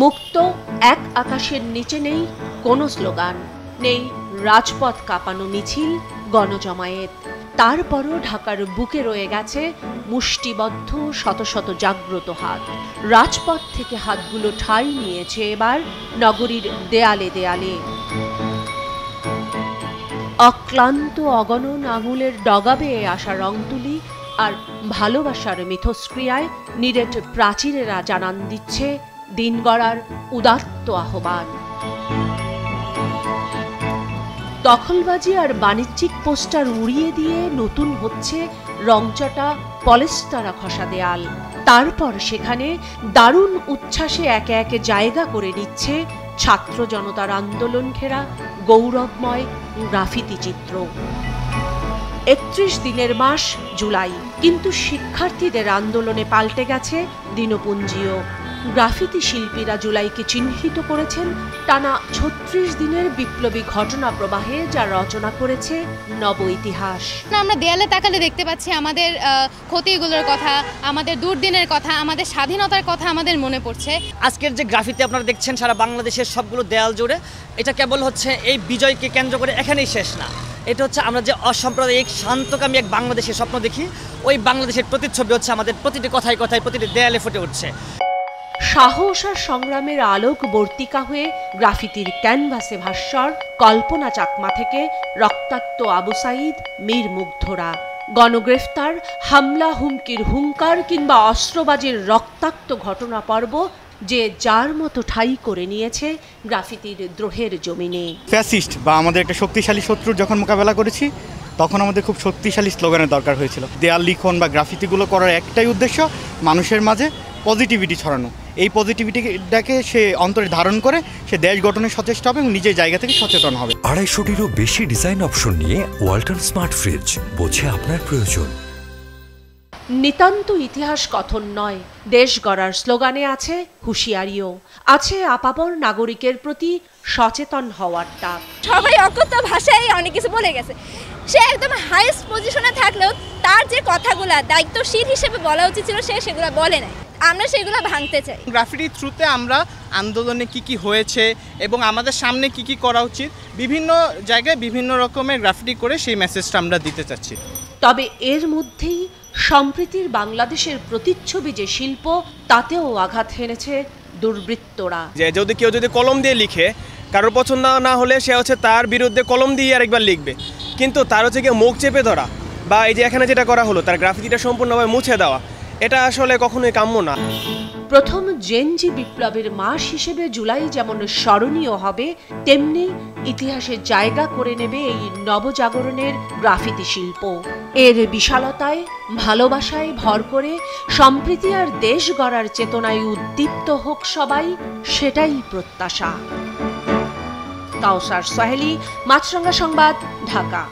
মুক্ত এক আকাশের নিচে নেই কোনো স্লোগান, নেই রাজপথ কাঁপানো মিছিল, গণজমায়েত। তারপরও ঢাকার বুকে রয়ে গেছে মুষ্টিবদ্ধ শত শত জাগ্রত হাত। রাজপথ থেকে হাতগুলো ঠাঁই নিয়েছে এবার নগরীর দেয়ালে দেয়ালে। অক্লান্ত অগণন আঙুলের ডগা বেয়ে আসা রংতুলি আর ভালোবাসার মিথস্ক্রিয়ায় নিরেট প্রাচীরেরা জানান দিচ্ছে দিন গড়ার উদাত্ত আহ্বান। দখলবাজি আর বাণিজ্যিক পোস্টার উড়িয়ে দিয়ে নতুন হচ্ছে রংচটা পলেস্তারা ঘষা দেয়াল। তারপর সেখানে দারুণ উচ্ছ্বাসে একে একে জায়গা করে নিচ্ছে ছাত্র জনতার আন্দোলন ঘেরা গৌরবময় গ্রাফিতি চিত্র। 31 দিনের মাস জুলাই, কিন্তু শিক্ষার্থীদের আন্দোলনে পাল্টে গেছে দিনপঞ্জিও। গ্রাফিতি শিল্পীরা জুলাইকে চিহ্নিত করেছেন টানা 36 দিনের বিপ্লবী ঘটনা প্রবাহে, যা রচনা করেছে নব ইতিহাস। আমরা দেয়ালে তাকালে দেখতে পাচ্ছি আমাদের ক্ষতিগুলোর কথা, আমাদের দুর্দিনের কথা, আমাদের স্বাধীনতার কথা আমাদের মনে পড়ছে। আজকের যে গ্রাফিতি আপনারা দেখছেন সারা বাংলাদেশের সবগুলো দেয়াল জুড়ে, এটা কেবল হচ্ছে এই বিজয়কে কেন্দ্র করে এখানেই শেষ না। এটা হচ্ছে আমরা যে অসাম্প্রদায়িক শান্তকামী এক বাংলাদেশের স্বপ্ন দেখি, ওই বাংলাদেশের প্রতিচ্ছবি হচ্ছে আমাদের প্রতিটি কথায় কথায় প্রতিটি দেয়ালে ফুটে উঠছে। সাহস আর সংগ্রামের আলোক বর্তিকা হয়ে গ্রাফিতির ক্যানভাসে ভাস্বর কল্পনা চাকমা থেকে রক্তাক্ত আবু সাইদ, মীর মুগ্ধরা। গণগ্রেফতার, হামলা, হুমকির হুঙ্কার কিংবা অস্ত্রবাজির রক্তাক্ত ঘটনা পর্ব যে যার মতো ঠাঁই করে নিয়েছে গ্রাফিতির দ্রোহের জমিনে। ফ্যাসিস্ট বা আমাদের একটা শক্তিশালী শত্রুর যখন মোকাবেলা করেছি, তখন আমাদের খুব শক্তিশালী স্লোগানের দরকার হয়েছিল। দেয়াল লিখন বা গ্রাফিতিগুলো করার একটাই উদ্দেশ্য, মানুষের মাঝে পজিটিভিটি ছড়ানো। এই পজিটিভিটিটাকে সে অন্তরে ধারণ করে সে দেশ গঠনে সচেষ্ট হবে এবং নিজের জায়গা থেকে সচেতন হবে। 250-টিরও বেশি ডিজাইন অপশন নিয়ে ওয়ালটন স্মার্ট ফ্রিজ, বোঝে আপনার প্রয়োজন। নিতান্ত ইতিহাস কথন নয়, দেশ গড়ার স্লোগানে আছে হুঁশিয়ারিও, আছে আপামর নাগরিকের প্রতি সচেতন হওয়ার ডাক। সবাই অকথ্য ভাষায় অনেক কিছু বলে গেছে। সে একদম হাইয়েস্ট পজিশনে থাকলেও তার যে কথাগুলা দায়িত্বশীল হিসেবে বলা উচিত ছিল, সে সেগুলো বলে নাই। আমরা সেগুলো ভাঙতে চাই। গ্রাফিটির থ্রুতে আমরা আন্দোলনে কি হয়েছে এবং আমাদের সামনে কি করা উচিত, বিভিন্ন জায়গায় বিভিন্ন রকমের গ্রাফিটি করে সেই মেসেজটা আমরা দিতে চাচ্ছি। তবে এর মধ্যেই সম্প্রীতির বাংলাদেশের প্রতিচ্ছবি যে শিল্প, তাতেও আঘাত হেনেছে দুর্বৃত্তরা। যদি কেউ কলম দিয়ে লিখে, কারোর পছন্দ না হলে সে হচ্ছে তার বিরুদ্ধে কলম দিয়ে আরেকবার লিখবে, কিন্তু তার হচ্ছে গিয়ে মুখ চেপে ধরা বা এই যে এখানে যেটা করা হলো তার গ্রাফিতিটা সম্পূর্ণভাবে মুছে দেওয়া, এটা আসলে কখনোই কাম্য না। প্রথম জেনজি বিপ্লবের মাস হিসেবে জুলাই যেমন স্মরণীয় হবে, তেমনি ইতিহাসে জায়গা করে নেবে এই নবজাগরণের গ্রাফিতি শিল্প। এর বিশালতায়, ভালোবাসায় ভর করে সম্প্রীতি আর দেশ গড়ার চেতনায় উদ্দীপ্ত হোক সবাই, সেটাই প্রত্যাশা। কাউসার সোহেলি, মাছরাঙ্গা সংবাদ, ঢাকা।